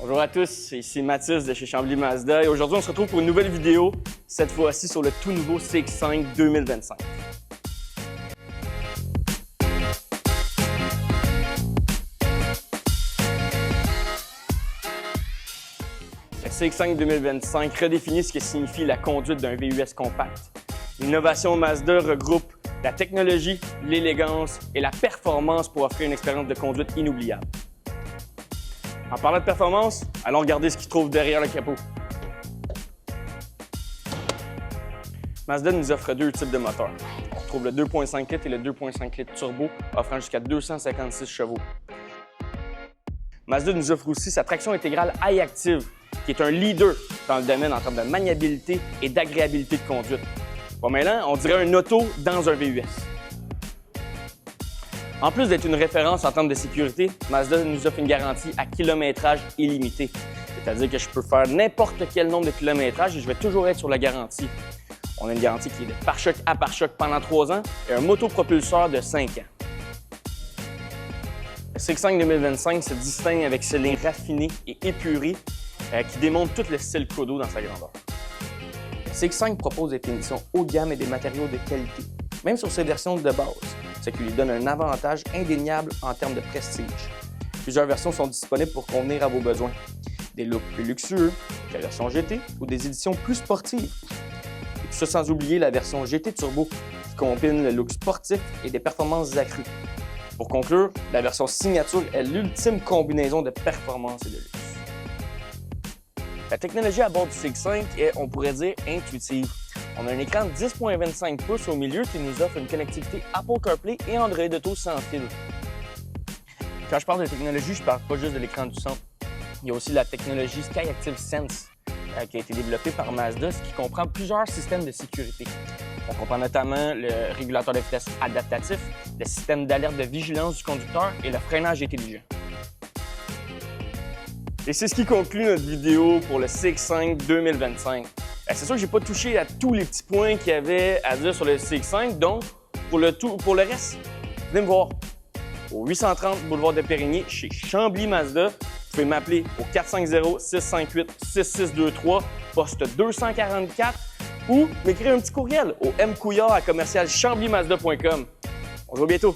Bonjour à tous, ici Mathis de chez Chambly Mazda et aujourd'hui on se retrouve pour une nouvelle vidéo, cette fois-ci sur le tout nouveau CX-5 2025. Le CX-5 2025 redéfinit ce que signifie la conduite d'un VUS compact. L'innovation Mazda regroupe la technologie, l'élégance et la performance pour offrir une expérience de conduite inoubliable. En parlant de performance, allons regarder ce qu'il trouve derrière le capot. Mazda nous offre deux types de moteurs. On retrouve le 2.5 litres et le 2.5 litres turbo, offrant jusqu'à 256 chevaux. Mazda nous offre aussi sa traction intégrale iActive, qui est un leader dans le domaine en termes de maniabilité et d'agréabilité de conduite. Pas mêlant, on dirait un auto dans un VUS. En plus d'être une référence en termes de sécurité, Mazda nous offre une garantie à kilométrage illimité. C'est-à-dire que je peux faire n'importe quel nombre de kilométrages et je vais toujours être sur la garantie. On a une garantie qui est de pare-choc à pare-choc pendant 3 ans et un motopropulseur de 5 ans. Le CX-5 2025 se distingue avec ce lin raffiné et épuré qui démontre tout le style Kodo dans sa grandeur. Le CX-5 propose des finitions haut de gamme et des matériaux de qualité, même sur ses versions de base, ce qui lui donne un avantage indéniable en termes de prestige. Plusieurs versions sont disponibles pour convenir à vos besoins. Des looks plus luxueux, la version GT ou des éditions plus sportives. Et tout ça sans oublier la version GT Turbo qui combine le look sportif et des performances accrues. Pour conclure, la version signature est l'ultime combinaison de performance et de luxe. La technologie à bord du CX-5 est, on pourrait dire, intuitive. On a un écran de 10.25 pouces au milieu qui nous offre une connectivité Apple CarPlay et Android Auto sans fil. Quand je parle de technologie, je ne parle pas juste de l'écran du centre. Il y a aussi la technologie SkyActiv Sense qui a été développée par Mazda, ce qui comprend plusieurs systèmes de sécurité. On comprend notamment le régulateur de vitesse adaptatif, le système d'alerte de vigilance du conducteur et le freinage intelligent. Et c'est ce qui conclut notre vidéo pour le CX-5 2025. C'est sûr que je n'ai pas touché à tous les petits points qu'il y avait à dire sur le CX-5, donc pour le reste, venez me voir au 830 boulevard de Périgny chez Chambly Mazda. Vous pouvez m'appeler au 450-658-6623, poste 244 ou m'écrire un petit courriel au mcouillard@chamblyMazda.com. On se voit bientôt!